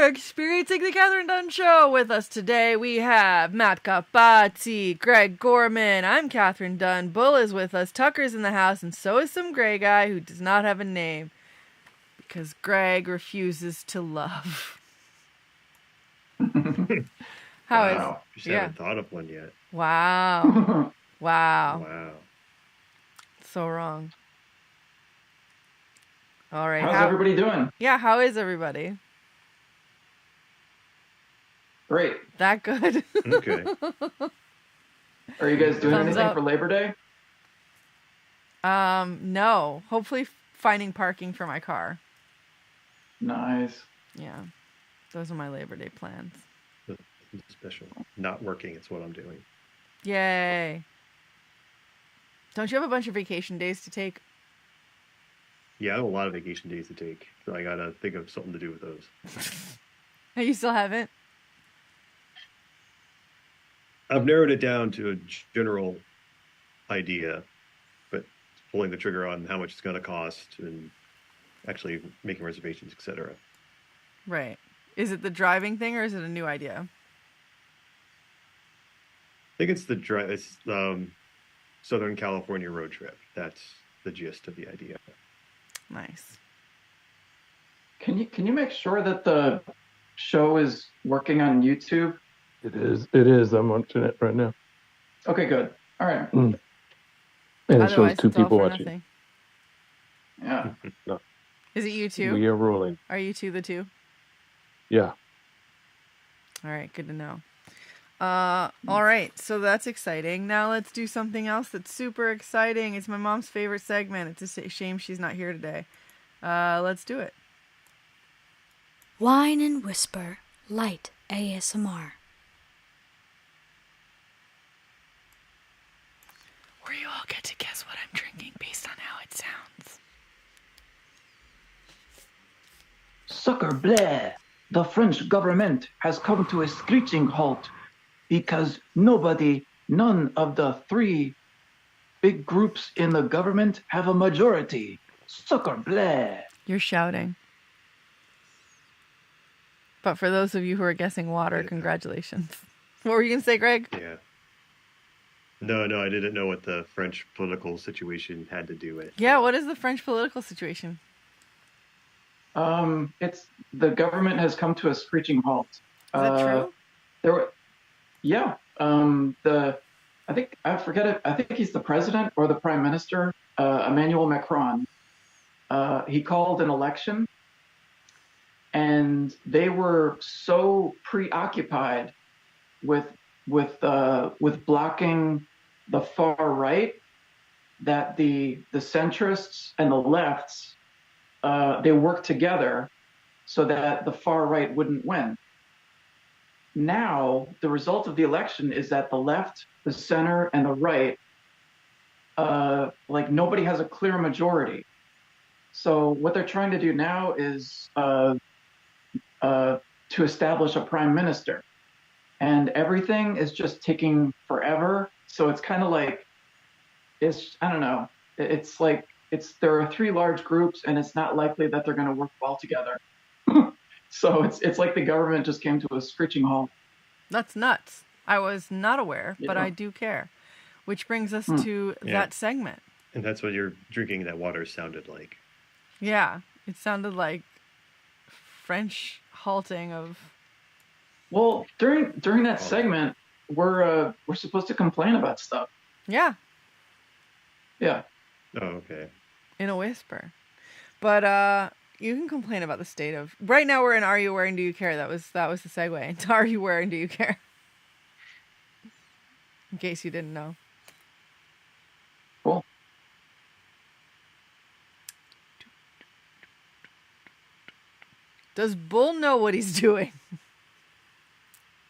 experiencing the Kathryn Dunn Show. With us today, we have Matt Capazzi, Greg Gorman. I'm Kathryn Dunn. Bull is with us. Tucker's in the house, and so is some gray guy who does not have a name because Greg refuses to love. Wow. Just haven't thought of one yet. Wow. Wow. Wow. So wrong. All right. How's everybody doing? Yeah, how is everybody? Great. That good? Okay. Are you guys doing Thumbs anything up. for Labor Day? No. Hopefully finding parking for my car. Nice. Yeah. Those are my Labor Day plans. Special. Not working is what I'm doing. Yay. Don't you have a bunch of vacation days to take? Yeah, I have a lot of vacation days to take, so I gotta think of something to do with those. You still haven't? I've narrowed it down to a general idea, but pulling the trigger on how much it's going to cost and actually making reservations, etc. Right. Is it the driving thing or is it a new idea? I think it's it's Southern California road trip. That's the gist of the idea. Nice. Can you make sure that the show is working on YouTube? It is. I'm watching it right now. Okay, good. All right. And it Otherwise, shows two it's all people for watching. nothing. Yeah. No, Is it you two? we are rolling. Are you two the two? Yeah. All right, good to know. All right, so that's exciting. Now let's do something else that's super exciting. It's my mom's favorite segment. It's a shame she's not here today. Let's do it. Wine and Whisper Light ASMR. Where you all get to guess what I'm drinking based on how it sounds. Sucker bleh! The French government has come to a screeching halt because none of the three big groups in the government have a majority. Sucker bleh! You're shouting. But for those of you who are guessing water, congratulations. What were you going to say, Greg? Yeah. No, I didn't know what the French political situation had to do with it. Yeah, what is the French political situation? It's the government has come to a screeching halt. Is that true? I think he's the president or the prime minister, Emmanuel Macron. He called an election, and they were so preoccupied with blocking the far right that the centrists and the lefts they worked together so that the far right wouldn't win. Now, the result of the election is that the left, the center, and the right, nobody has a clear majority. So what they're trying to do now is to establish a prime minister. And everything is just taking forever. So it's kind of like, I don't know. It's like, there are three large groups, and it's not likely that they're going to work well together. So it's like the government just came to a screeching halt. That's nuts. I was not aware, but Yeah. I do care. Which brings us to that segment. And that's what you're drinking that water sounded like. Yeah, it sounded like French halting of... Well, during that segment, we're supposed to complain about stuff. Yeah, Yeah. Oh, okay. in a whisper. But you can complain about the state of... Right now we're in Are You Wearing Do You Care? That was the segue into Are You Wearing Do You Care? In case you didn't know. Cool. Does Bull know what he's doing?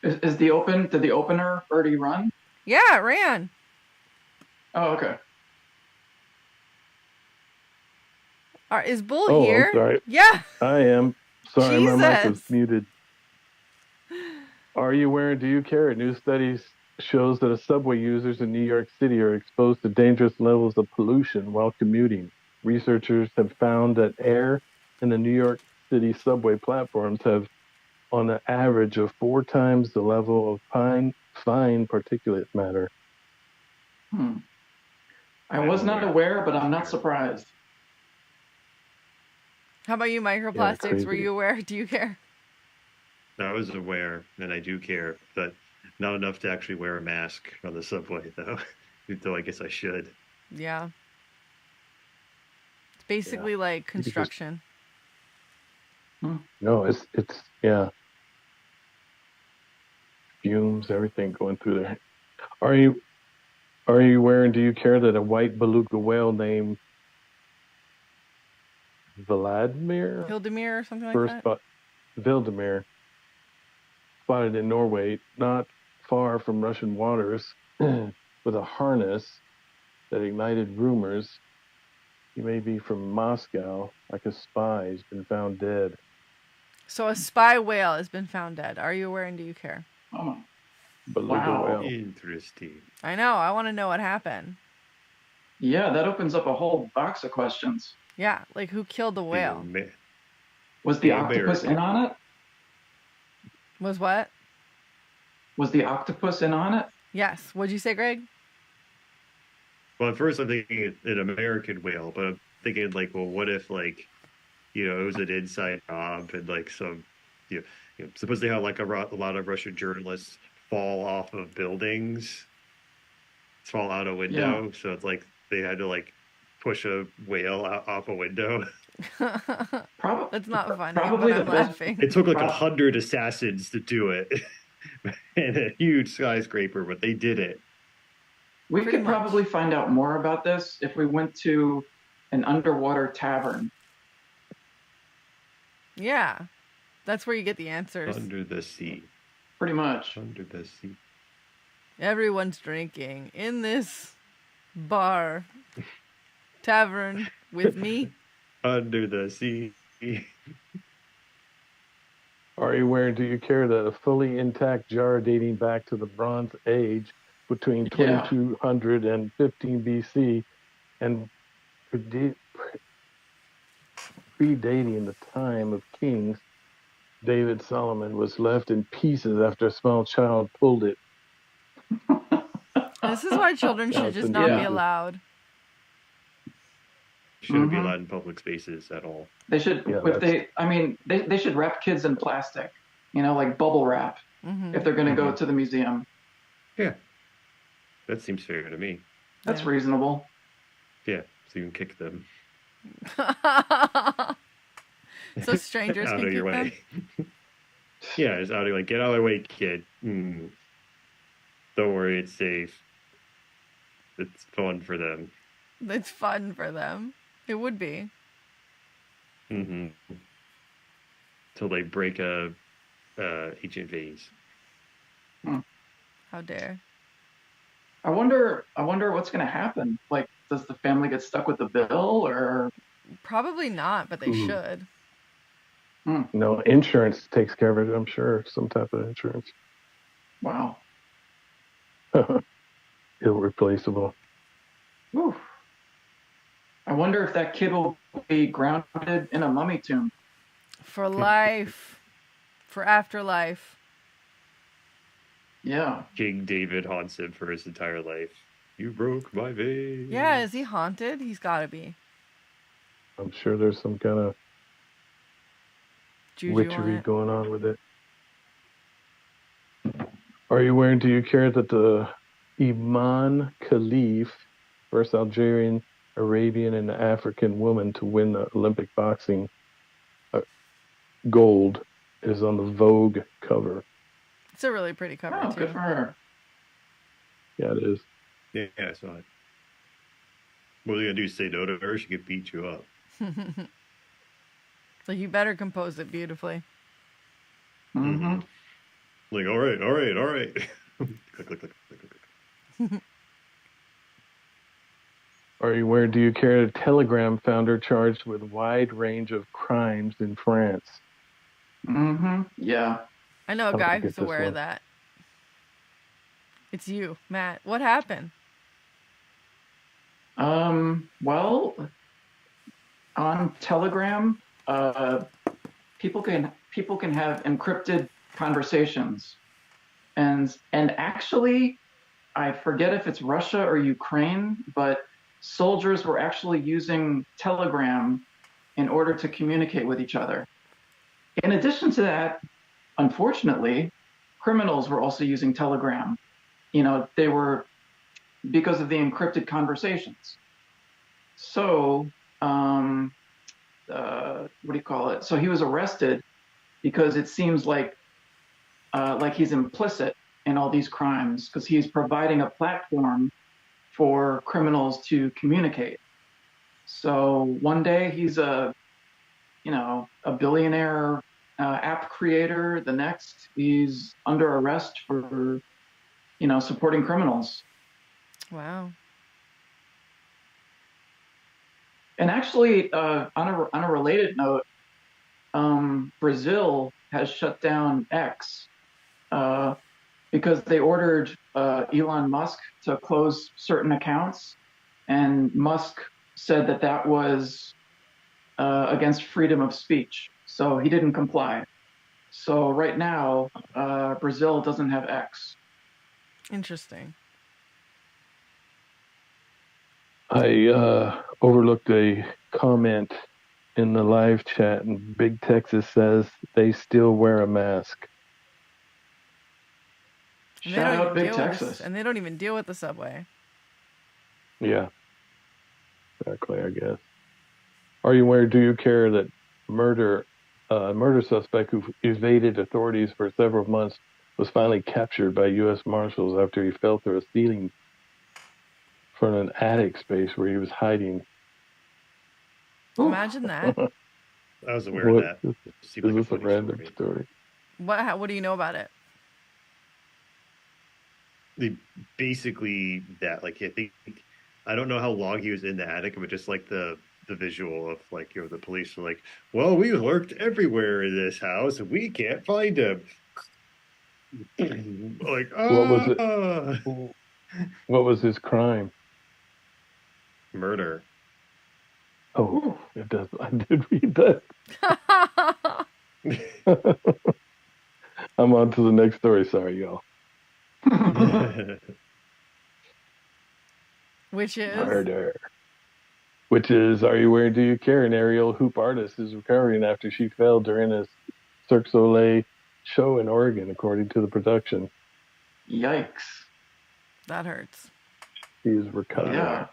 Did the opener already run? Yeah, it ran. Oh, okay. Is Bull Oh, here? I'm sorry. Yeah. I am. Sorry, my mic was Jesus. muted. Are you wearing Do You Care? A new study shows that subway users in New York City are exposed to dangerous levels of pollution while commuting. Researchers have found that air in the New York City subway platforms have on an average of 4 times the level of fine particulate matter. I was not aware, but I'm not surprised. How about you, microplastics? Were you aware? Do you care? I was aware, and I do care, but not enough to actually wear a mask on the subway, though. Though I guess I should. Yeah. It's basically like construction. No, it's fumes, everything going through there. Are you aware and do you care that a white beluga whale named Vladimir or something like that? Vladimir spotted in Norway, not far from Russian waters, with a harness that ignited rumors he may be from Moscow, like a spy. He's been found dead. So a spy whale has been found dead. Are you aware and do you care? Oh, Beluga whale. Interesting. I know. I want to know what happened. Yeah, that opens up a whole box of questions. Yeah, like who killed the whale? Was the octopus in on it? Was what? Was the octopus in on it? Yes. What'd you say, Greg? Well, at first I'm thinking an American whale, but I'm thinking like, well, what if like, it was an inside job and like some, suppose they have like a lot of Russian journalists fall off of buildings, fall out a window, so it's like they had to like push a whale off a window. That's not funny. Probably but I'm laughing. It took like 100 assassins to do it, and a huge skyscraper, but they did it. We could probably find out more about this if we went to an underwater tavern. Yeah, that's where you get the answers. Under the sea. Pretty much. Under the sea. Everyone's drinking in this bar, tavern with me. Under the sea. Are you aware, do you care that a fully intact jar dating back to the Bronze Age between 2200 and 15 BC and predating the time of kings, David Solomon, was left in pieces after a small child pulled it? This is why children should just not be allowed. Shouldn't be allowed in public spaces at all. They should, they should wrap kids in plastic, like bubble wrap, if they're going to go to the museum. Yeah. That seems fair to me. That's reasonable. Yeah, so you can kick them. So strangers out can of your kick way. them? Yeah, it's out of like, get out of the way, kid. Don't worry, it's safe. It's fun for them. It's fun for them. It would be. Till they break a ancient vase. How dare. I wonder what's going to happen. Like, does the family get stuck with the bill, or? Probably not, but they should. No, insurance takes care of it, I'm sure. Some type of insurance. Wow. Irreplaceable. Oof. I wonder if that kid will be grounded in a mummy tomb. For life. For afterlife. Yeah. King David haunts him for his entire life. You broke my vase. Yeah, is he haunted? He's got to be. I'm sure there's some kind of witchery going on with it. Are you aware, do you care that the Imam Khalif, first Algerian, Arabian, and African woman to win the Olympic boxing gold, is on the Vogue cover? It's a really pretty cover, too. Good for her. Yeah, it is. Yeah, I saw it. What are you going to do, say no to her? She could beat you up. So you better compose it beautifully. Like, all right. Click, click, click, click, click. Are you aware, do you care, a Telegram founder charged with wide range of crimes in France? Yeah. I know a guy who's aware of that. It's you, Matt. What happened? Well, on Telegram, people can have encrypted conversations, and actually, I forget if it's Russia or Ukraine, but soldiers were actually using Telegram in order to communicate with each other. In addition to that, unfortunately, criminals were also using Telegram. They were, because of the encrypted conversations. So, what do you call it? So he was arrested because it seems like he's implicit in all these crimes because he's providing a platform for criminals to communicate. So one day he's a billionaire app creator. The next he's under arrest for, supporting criminals. Wow. And actually, on a related note, Brazil has shut down X because they ordered Elon Musk to close certain accounts, and Musk said that was against freedom of speech, so he didn't comply. So right now, Brazil doesn't have X. Interesting. I overlooked a comment in the live chat, and Big Texas says they still wear a mask. Shout out Big Texas. And they don't even deal with the subway. Yeah, exactly, I guess. Do you care that murder suspect who evaded authorities for several months was finally captured by U.S. Marshals after he fell through a ceiling from an attic space where he was hiding. Imagine that. I was aware of that. Is this a random story? What do you know about it? Basically that, I don't know how long he was in the attic, but just the visual of the police were like, well, we lurked everywhere in this house and we can't find him. What was it? What was his crime? Murder. Oh, it does. I did read that. I'm on to the next story. Sorry, y'all. Which is? Murder. Which is, are you aware, do you care? An aerial hoop artist is recovering after she fell during a Cirque du Soleil show in Oregon, according to the production. Yikes. That hurts. She is recovering. Yeah.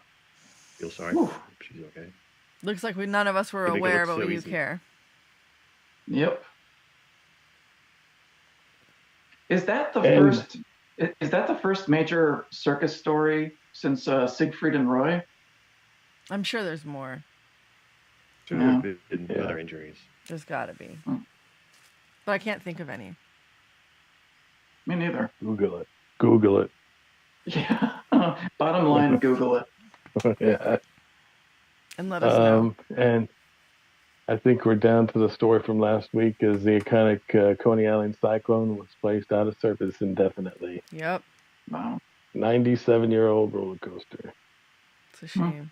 Feel sorry. Oof. She's okay. Looks like none of us were aware, but we do care. Yep. Is that the first major circus story since Siegfried and Roy? I'm sure there's more. There have been other injuries. There's got to be. But I can't think of any. Me neither. Google it. Yeah. Bottom line, Google it. Yeah. And let us know. And I think we're down to the story from last week as the iconic Coney Island cyclone was placed out of service indefinitely. Yep. Wow. 97-year-old roller coaster. It's a shame.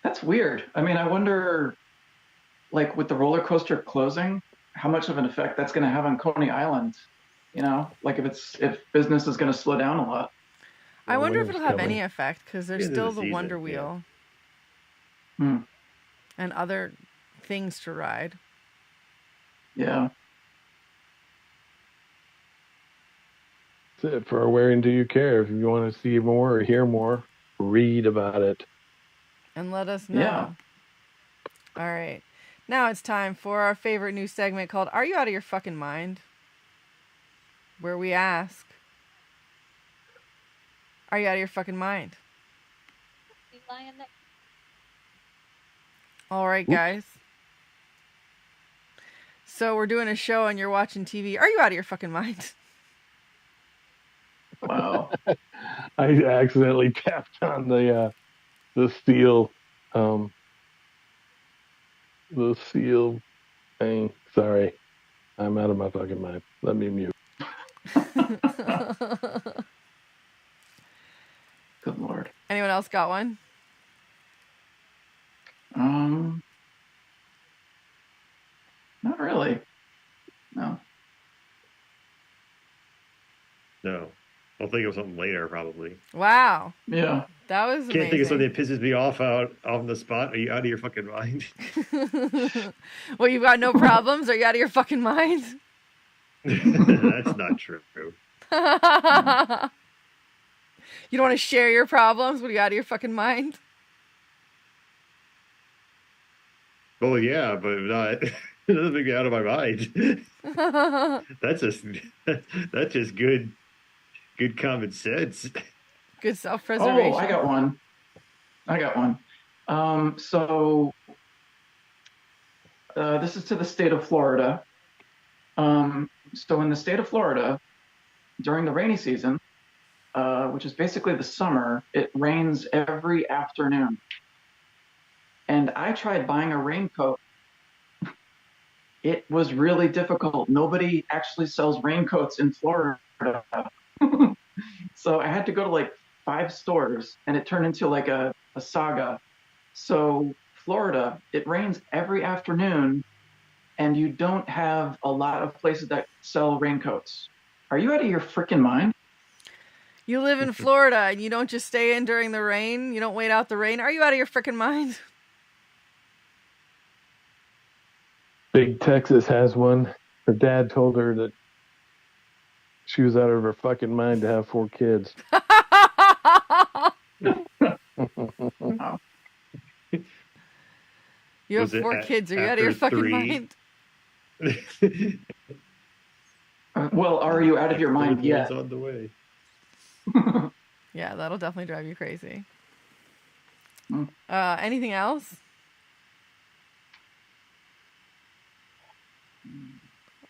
That's weird. I mean, I wonder, with the roller coaster closing, how much of an effect that's going to have on Coney Island. If business is going to slow down a lot. I wonder if it'll have any effect because there's still the Wonder Wheel and other things to ride. Yeah. That's it for Where and Do You Care? If you want to see more or hear more, read about it. And let us know. Yeah. All right. Now it's time for our favorite new segment called Are You Out of Your Fucking Mind? Where we ask, are you out of your fucking mind? All right, guys. So we're doing a show and you're watching TV. Are you out of your fucking mind? Wow. I accidentally tapped on the seal thing. Sorry. I'm out of my fucking mind. Let me mute. Good Lord. Anyone else got one? I'll think of something later, probably. Wow. Yeah. That was amazing. Can't think of something that pisses me off out on the spot. Are you out of your fucking mind? Well, you've got no problems? Are you out of your fucking mind? That's not true. You don't want to share your problems? What, are you out of your fucking mind? Well, yeah, but not. It doesn't make me out of my mind. That's just good common sense. Good self-preservation. Oh, I got one. So this is to the state of Florida. So in the state of Florida, during the rainy season, which is basically the summer, it rains every afternoon. And I tried buying a raincoat. It was really difficult. Nobody actually sells raincoats in Florida. So I had to go to like 5 stores, and it turned into like a saga. So Florida, it rains every afternoon, and you don't have a lot of places that sell raincoats. Are you out of your freaking mind? You live in Florida, and you don't just stay in during the rain? You don't wait out the rain? Are you out of your freaking mind? Big Texas has one. Her dad told her that she was out of her fucking mind to have 4 kids. You have 4 kids. Are you out of your fucking mind? Well, are you out of your mind yet? On the way. Yeah, that'll definitely drive you crazy. Mm. Anything else?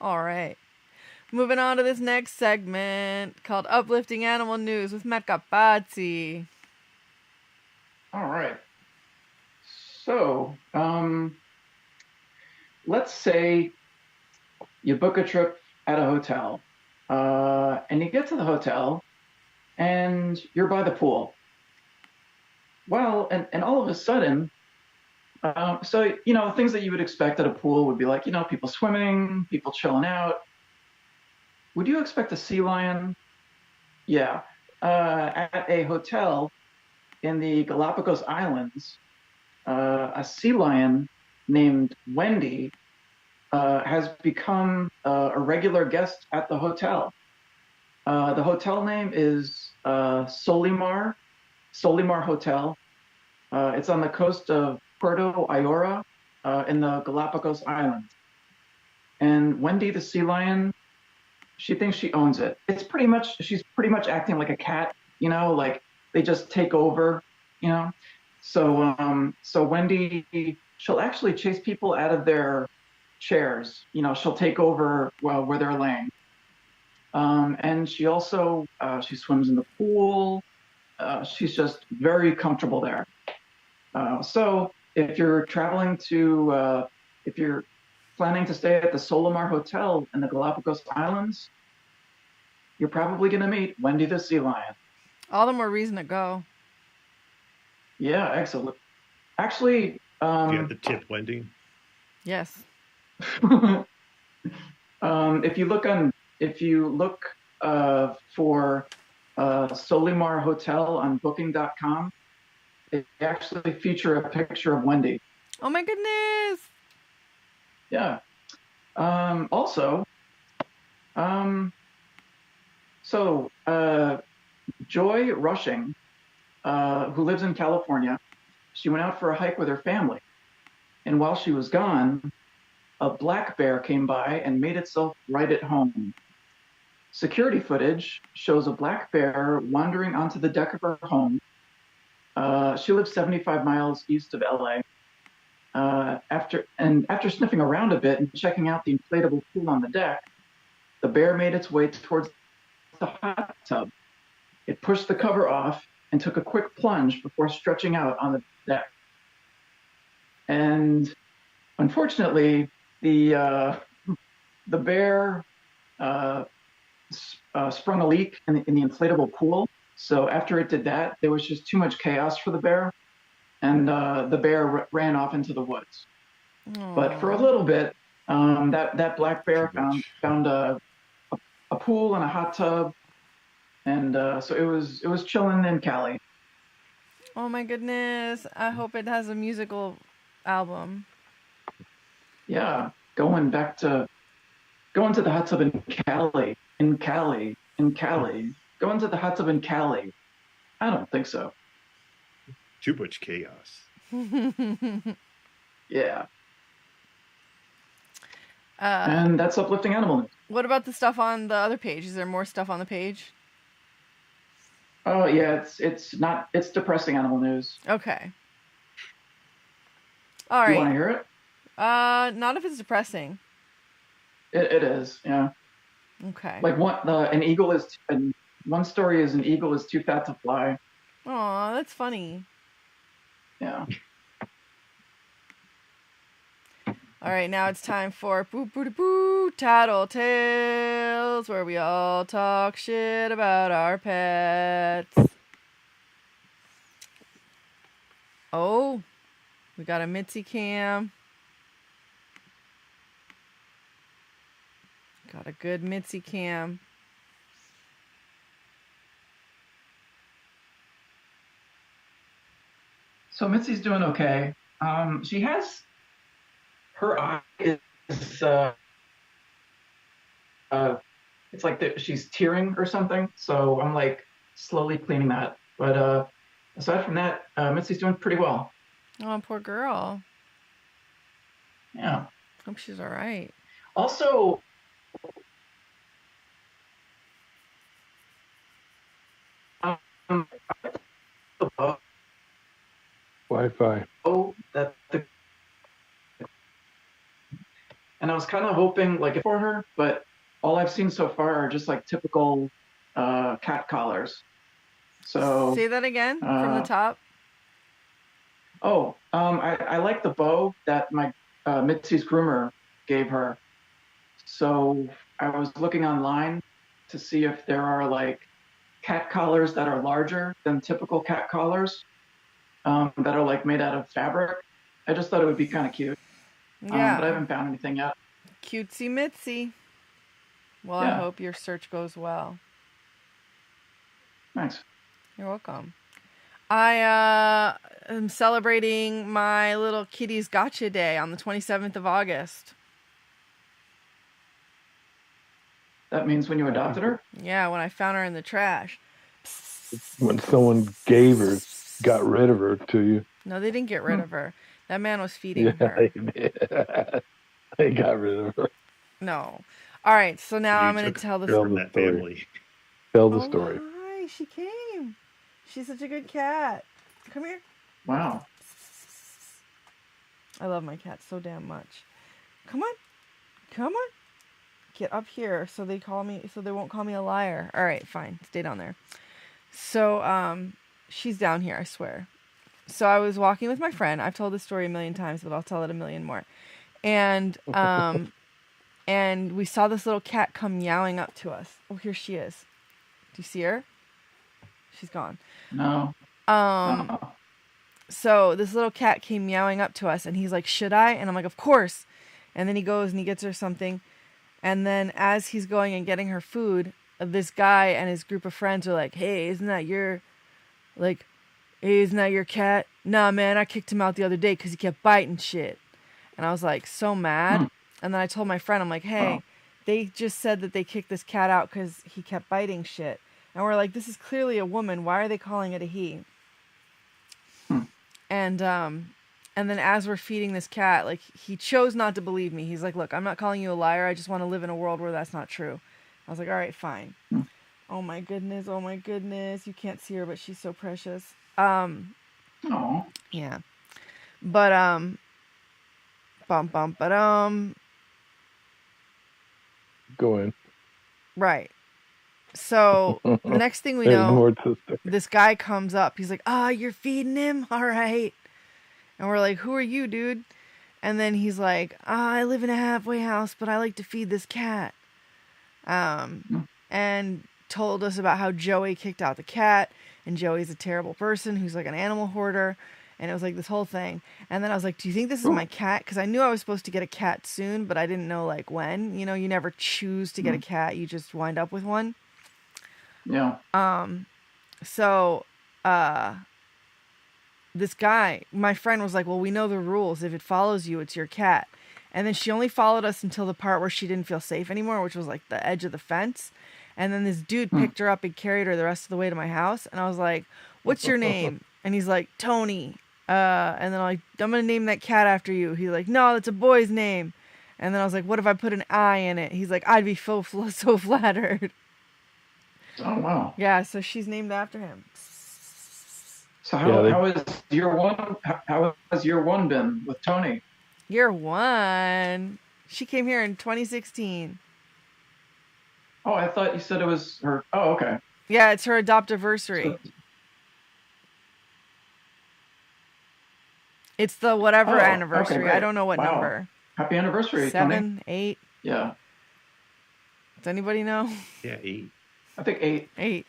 All right. Moving on to this next segment called Uplifting Animal News with Matt Capazzi. All right. So, let's say you book a trip at a hotel, and you get to the hotel, and you're by the pool. Well, and all of a sudden, so, things that you would expect at a pool would be like, people swimming, people chilling out. Would you expect a sea lion? Yeah. At a hotel in the Galapagos Islands, a sea lion named Wendy has become a regular guest at the hotel. The hotel name is Solimar Hotel. It's on the coast of Puerto Ayora in the Galapagos Islands. And Wendy the sea lion, she thinks she owns it. She's pretty much acting like a cat, like they just take over, So Wendy, she'll actually chase people out of their chairs. She'll take over where they're laying. And she also, she swims in the pool. She's just very comfortable there. So if you're if you're planning to stay at the Solimar Hotel in the Galapagos Islands, you're probably going to meet Wendy the sea lion. All the more reason to go. Yeah, excellent. Actually, you have to tip Wendy. Yes. If you look for Solimar Hotel on Booking.com, they actually feature a picture of Wendy. Oh my goodness! Yeah. Also, Joy Rushing, who lives in California, she went out for a hike with her family. And while she was gone, a black bear came by and made itself right at home. Security footage shows a black bear wandering onto the deck of her home. She lives 75 miles east of LA. After sniffing around a bit and checking out the inflatable pool on the deck, the bear made its way towards the hot tub. It pushed the cover off and took a quick plunge before stretching out on the deck. And unfortunately, the bear sprung a leak in the inflatable pool. So after it did that, there was just too much chaos for the bear, and the bear ran off into the woods. Aww. But for a little bit, that black bear found a pool and a hot tub, And so it was chilling in Cali. Oh my goodness. I hope it has a musical album. Yeah, going to the hot tub in Cali, going to the hot tub in Cali. I don't think so. Too much chaos. Yeah. And that's uplifting animal news. What about the stuff on the other page? Is there more stuff on the page? Oh yeah, it's depressing animal news. Okay. All right. Do you want to hear it? Not if it's depressing. It is, yeah. Okay. Like one story is an eagle is too fat to fly. Aw, that's funny. Yeah. All right, now it's time for Boo Boo Da Boo Tattle Tales, where we all talk shit about our pets. Oh, we got a Mitzi cam. Got a good Mitzi cam. So Mitzi's doing okay. She has her eye is it's like she's tearing or something. So I'm like slowly cleaning that. But aside from that, Mitzi's doing pretty well. Oh, poor girl. Yeah. Hope she's all right. Also, Wi-Fi. And I was kind of hoping like for her, but all I've seen so far are just like typical cat collars. So say that again from the top. I like the bow that my Mitzi's groomer gave her. So I was looking online to see if there are like cat collars that are larger than typical cat collars that are like made out of fabric. I just thought it would be kind of cute. Yeah. But I haven't found anything yet. Cutesy Mitzi. Well, Yeah. I hope your search goes well. Thanks. You're welcome. I am celebrating my little kitty's gotcha day on the 27th of August. That means when you adopted her? Yeah, when I found her in the trash. When someone gave her, got rid of her to you. No, they didn't get rid of her. That man was feeding Yeah, her. they did. They got rid of her. No. All right, so now I'm going to tell the Tell story. the That story. family. Tell the story. Hi, she came. She's such a good cat. Come here. Wow. I love my cat so damn much. Come on. Come on. Get up here so they won't call me a liar. All right, fine. Stay down there. So, she's down here, I swear. So I was walking with my friend. I've told this story a million times, but I'll tell it a million more. And and we saw this little cat come meowing up to us. Oh, here she is. Do you see her? She's gone. No. So this little cat came meowing up to us, and he's like, "Should I?" And I'm like, "Of course." And then he goes and he gets her something. And then as he's going and getting her food, this guy and his group of friends are like, "Hey, isn't that your cat?" "Nah, man, I kicked him out the other day because he kept biting shit." And I was like, so mad. And then I told my friend, I'm like, "Hey, they just said that they kicked this cat out because he kept biting shit." And we're like, "This is clearly a woman. Why are they calling it a he?" And then as we're feeding this cat, like, he chose not to believe me. He's like, "Look, I'm not calling you a liar. I just want to live in a world where that's not true." I was like, "All right, fine." Oh my goodness. Oh my goodness. You can't see her, but she's so precious. Oh. Yeah. But, Go in. right. So the next thing we There's know, more to the story. this guy comes up. He's like, "You're feeding him? All right." And we're like, "Who are you, dude?" And then he's like, "I live in a halfway house, but I like to feed this cat." And told us about how Joey kicked out the cat, and Joey's a terrible person who's like an animal hoarder. And it was like this whole thing. And then I was like, "Do you think this is my cat?" Because I knew I was supposed to get a cat soon, but I didn't know like when. You know, you never choose to get a cat. You just wind up with one. Yeah. So, this guy, my friend was like, well, we know the rules. If it follows you, it's your cat. And then she only followed us until the part where she didn't feel safe anymore, which was like the edge of the fence. And then this dude picked her up and carried her the rest of the way to my house. And I was like, what's your name? And he's like, Tony. And then I'm like, I'm going to name that cat after you. He's like, no, that's a boy's name. And then I was like, what if I put an I in it? He's like, I'd be so flattered. Oh, wow. Yeah, so she's named after him. So how has year one been with Tony? Year one. She came here in 2016. Oh, I thought you said it was her. Oh, okay. Yeah, it's her adoptiversary. It's the whatever anniversary. Okay, I don't know what wow. number. Happy anniversary, 7, Tony. 8. Yeah. Does anybody know? Yeah, 8. I think 8. 8.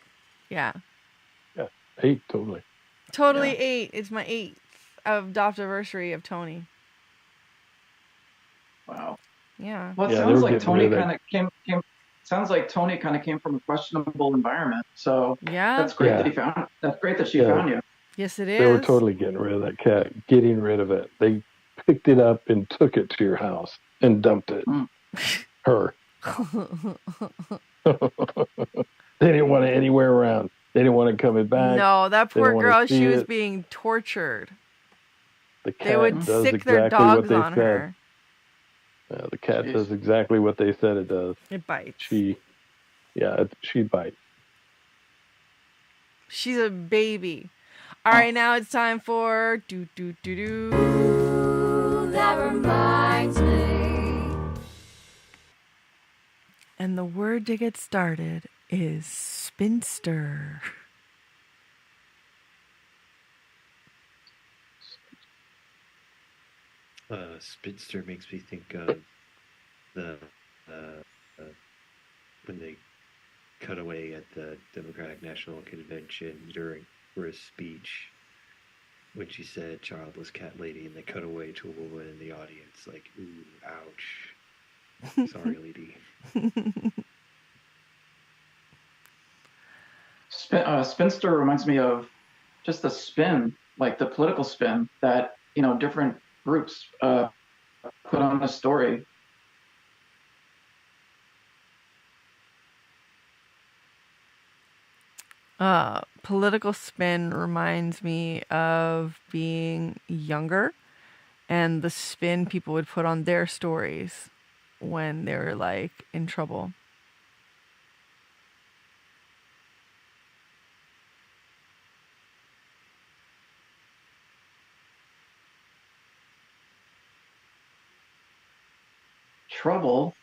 Yeah. Yeah, 8, totally. Totally Yeah. 8. It's my 8th adoptiversary of Tony. Wow. Yeah. Well, it sounds like Tony kind of came. Sounds like Tony kind of came from a questionable environment. So Yeah. that's great that he found. That's great that she found you. Yes, it is. They were totally getting rid of that cat. Getting rid of it. They picked it up and took it to your house and dumped it. Her. They didn't want it anywhere around. They didn't want it coming back. No, that poor girl, she was it. being tortured. The cat They would does sick exactly their dogs what they on said. her. The cat does exactly what they said it does. It bites. She'd bite. She's a baby. All right, now it's time for That reminds me. And the word to get started is spinster. Spinster makes me think of the when they cut away at the Democratic National Convention during her speech when she said childless cat lady, and they cut away to a woman in the audience like, ooh, ouch. Sorry, lady. Spinster reminds me of just the spin, like the political spin that different groups put on a story. Political spin reminds me of being younger and the spin people would put on their stories when they were like in trouble. Trouble.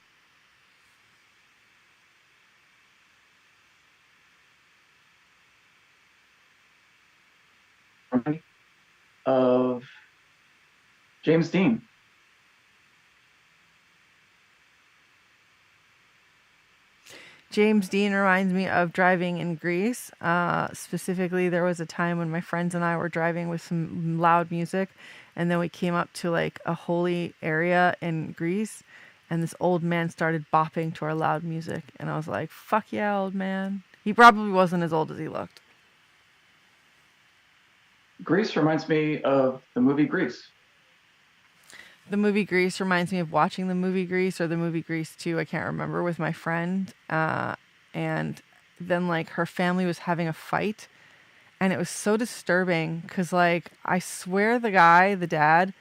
Of James Dean. James Dean reminds me of driving in Greece. Specifically, there was a time when my friends and I were driving with some loud music, and then we came up to like a holy area in Greece, and this old man started bopping to our loud music, and I was like, fuck yeah, old man. He probably wasn't as old as he looked. Grease reminds me of the movie Grease. The movie Grease reminds me of watching the movie Grease or the movie Grease 2, I can't remember, with my friend. And then like her family was having a fight, and it was so disturbing because like I swear the dad,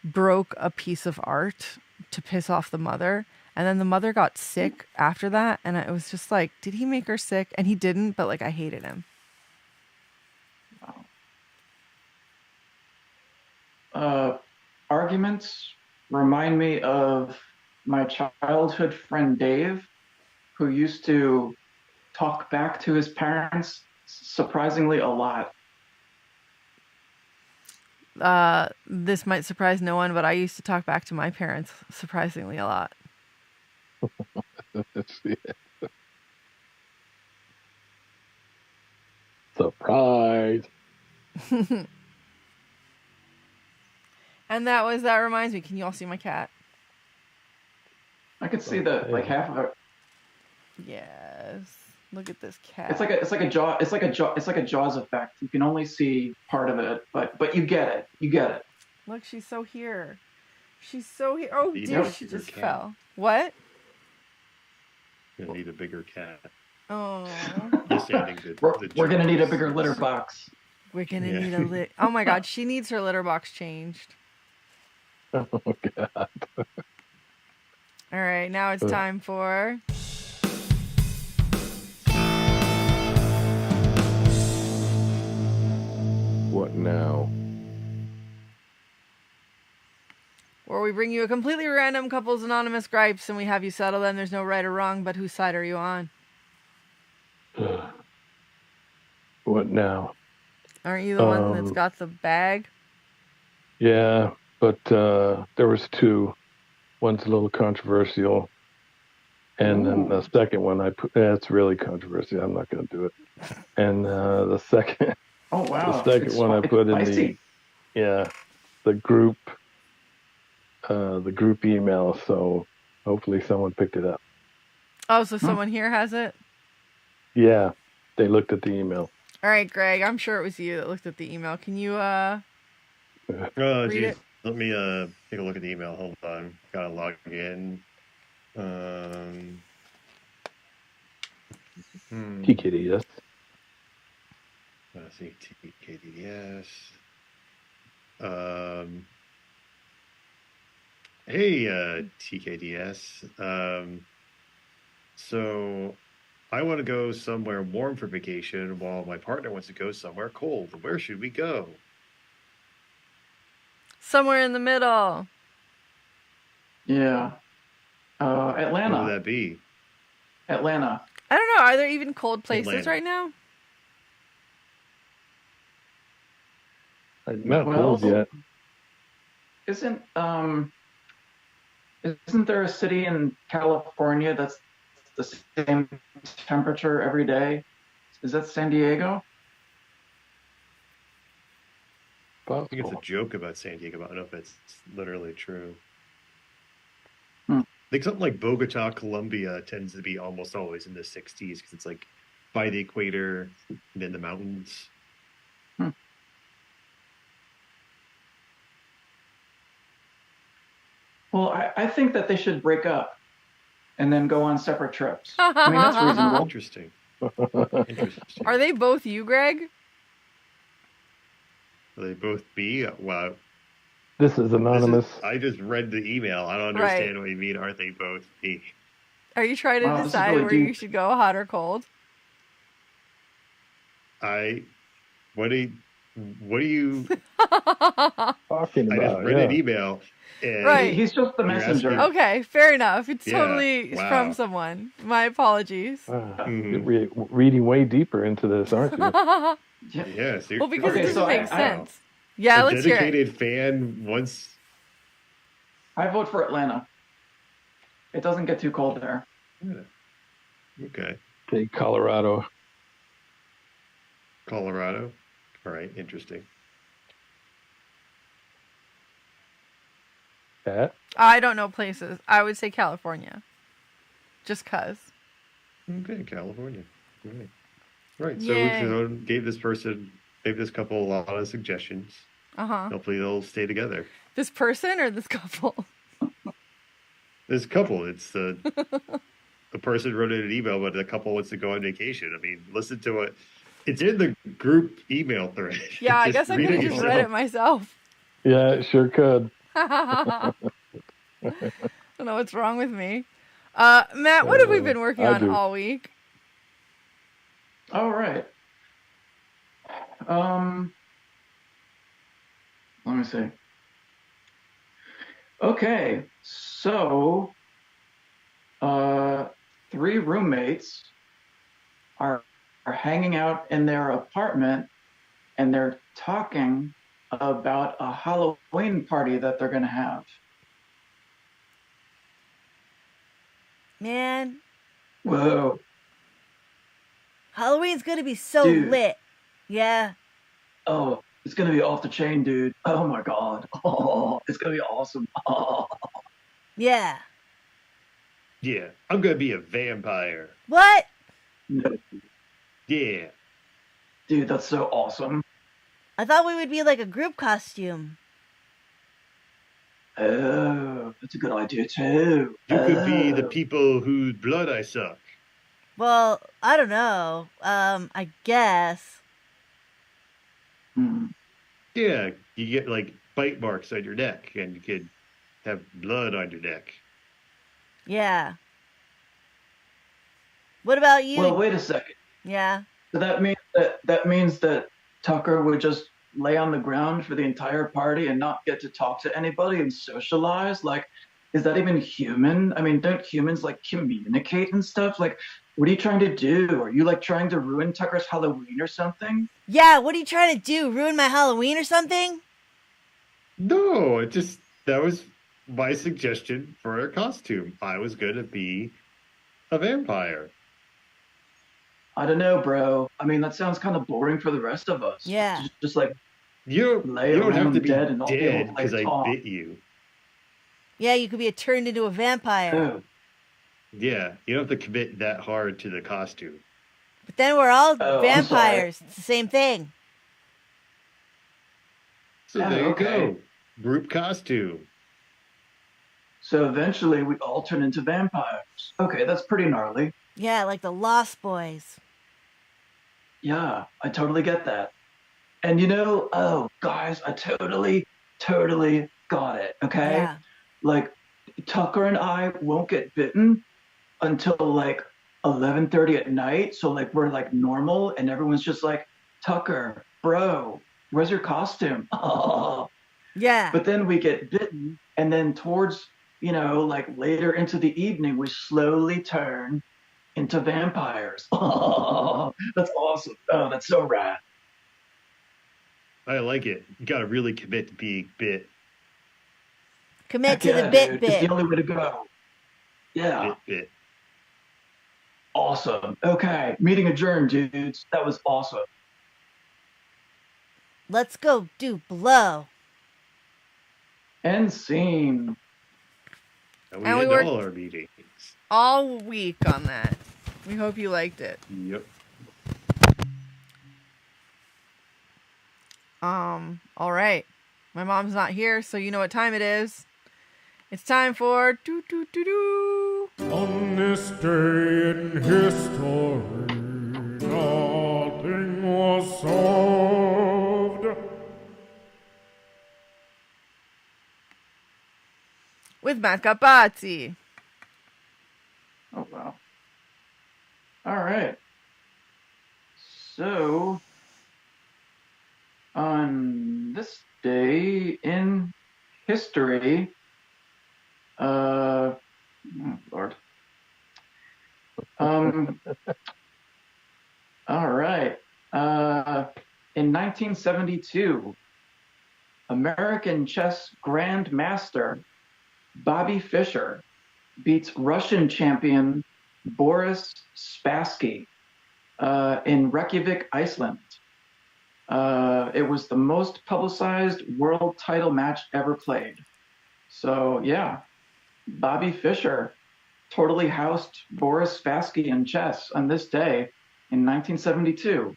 broke a piece of art to piss off the mother, and then the mother got sick after that, and it was just like, did he make her sick? And he didn't, but like I hated him. Arguments remind me of my childhood friend Dave, who used to talk back to his parents surprisingly a lot. This might surprise no one, but I used to talk back to my parents surprisingly a lot. Surprise. And that reminds me, can you all see my cat? I could see that, like half of it. Yes. Look at this cat. It's like a Jaws effect. You can only see part of it, but you get it. You get it. Look, she's so here. She's so here. Oh You dear, need a she bigger just cat. fell. What? You're gonna need a bigger cat. Oh. Just ending the We're gonna need a Jaws. bigger litter box. We're gonna Yeah. need a lit. Oh my God, she needs her litter box changed. Oh God. All right, now it's time for. What now? Where we bring you a completely random couple's anonymous gripes and we have you settle them. There's no right or wrong, but whose side are you on? What now? Aren't you the one that's got the bag? Yeah, but there was two. One's a little controversial, and then the second one it's really controversial. I'm not going to do it. And the second, Oh wow! the second one I put in spicy. the group email. So hopefully someone picked it up. Oh, so someone here has it? Yeah, they looked at the email. All right, Greg, I'm sure it was you that looked at the email. Can you Oh, read geez. it? Let me take a look at the email. Hold on. Gotta log in. TKDS. Let's see. TKDS. Hey, TKDS. So I want to go somewhere warm for vacation while my partner wants to go somewhere cold. Where should we go? Somewhere in the middle. Yeah. What would Atlanta. that be? Atlanta. I don't know. Are there even cold places Atlanta. right now? Not Well, cold yet. Isn't there a city in California that's the same temperature every day? Is that San Diego? I think it's a Possible. joke about San Diego, but I don't know if it's literally true. Hmm. I think something like Bogota, Colombia tends to be almost always in the 60s because it's like by the equator and in the mountains. Well, I think that they should break up and then go on separate trips. I mean, that's reasonable. Interesting. Interesting. Are they both you, Greg? Will they both be? Wow. This is anonymous. I just read the email. I don't understand what you mean. Are they both me? Are you trying to Wow, this is decide really where you deep. should go, hot or cold? What do you? Talking I just about, read yeah. an email. And Right. He's just the You're messenger. asking- Okay, fair enough. It's Yeah, totally wow. from someone. My apologies. Mhm. You're reading way deeper into this, aren't you? Well, Yeah. Yeah, so because Okay, it doesn't so make I- sense. Yeah, a let's hear it. dedicated fan once. I vote for Atlanta. It doesn't get too cold there. Okay, Okay, Colorado. Colorado. All right, interesting. Pat? I don't know places. I would say California. Just cuz. Okay, California. All right. Right. Yay. So gave this couple a lot of suggestions. Uh-huh. Hopefully they'll stay together. This person or this couple? This couple, it's the person wrote in an email, but the couple wants to go on vacation. I mean, listen to it. It's in the group email thread. Yeah, I Just guess I read could have it just read it yourself. myself. Yeah, it sure could. I don't know what's wrong with me. Matt, what have we been working I on do. all week? All right. Let me see. Okay, so 3 roommates are hanging out in their apartment and they're talking about a Halloween party that they're going to have. Man, Whoa. Halloween's gonna be so Dude. lit. Yeah. Oh, it's going to be off the chain, dude. Oh my God. Oh, it's going to be awesome. Oh. Yeah. Yeah, I'm gonna be a vampire. What? No, Yeah. dude, that's so awesome. I thought we would be like a group costume. Oh, that's a good idea too. You could be the Oh. people whose blood I suck. Well, I don't know. I guess. Hmm. Yeah, you get like bite marks on your neck, and you could have blood on your neck. Yeah. What about you? Well, wait a second. Yeah. So that means that Tucker would just lay on the ground for the entire party and not get to talk to anybody and socialize. Like, is that even human? I mean, don't humans like communicate and stuff? Like, what are you trying to do? Are you like trying to ruin Tucker's Halloween or something? Yeah, what are you trying to do? Ruin my Halloween or something? No, that was my suggestion for a costume. I was gonna be a vampire. I don't know, bro. I mean, that sounds kind of boring for the rest of us. Yeah. Just like You lay don't have around to be dead and not be able dead to, like, because I talk. bit you. Yeah, you could be turned into a vampire. Oh, Yeah, you don't have to commit that hard to the costume. But then we're all Oh, I'm vampires. It's the same thing. So Oh, there you okay. go. Group costume. so eventually we all turn into vampires. Okay, that's pretty gnarly. Yeah, like the Lost Boys. Yeah, I totally get that. And oh, guys, I totally got it, okay? Yeah. Like, Tucker and I won't get bitten until like 11:30 at night. So like we're like normal and everyone's just like, Tucker, bro, where's your costume? Oh. Yeah. But then we get bitten, and then towards, like later into the evening, we slowly turn into vampires. Oh, that's awesome. Oh, that's so rad. I like it. You gotta really commit to being bit. Commit Heck to yeah, the bit dude. bit. It's the only way to go. Yeah. Bit. Awesome. Okay. Meeting adjourned, dudes. That was awesome. Let's go do blow. End scene. And we And we had worked- all our meetings. All week on that. We hope you liked it. Yep. All right. My mom's not here, so you know what time it is. It's time for do. On this day in history, nothing was solved. With Matt Capazzi. Oh, wow. All right. So, on this day in history, oh, Lord. All right. In 1972, American chess grandmaster Bobby Fischer beats Russian champion Boris Spassky in Reykjavik, Iceland. It was the most publicized world title match ever played. So, yeah, Bobby Fischer totally housed Boris Spassky in chess on this day in 1972,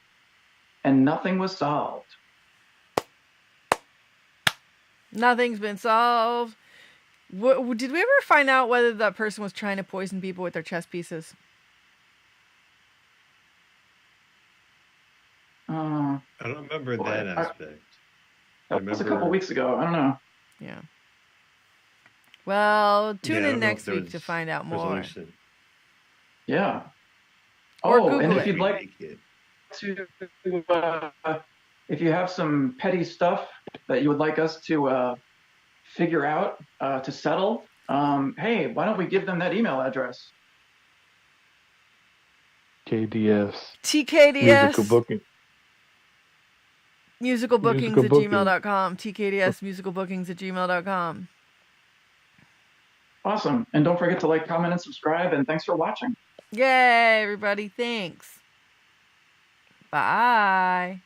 and nothing was solved. Nothing's been solved. Did we ever find out whether that person was trying to poison people with their chess pieces? Uh, I don't remember Boy, that I- aspect. that was a couple weeks ago. I don't know. Yeah. Well, tune Yeah, I in don't know next if there week was to find out more. resolution. Yeah. Or Oh, and Google if it. you'd like to, if you have some petty stuff that you would like us to figure out, to settle, hey, why don't we give them that email address? KDS. TKDS. Musical booking. Musicalbookings Musical at booking. gmail.com. TKDS musicalbookings at gmail.com. Awesome. And don't forget to like, comment, and subscribe. And thanks for watching. Yay, everybody. Thanks. Bye.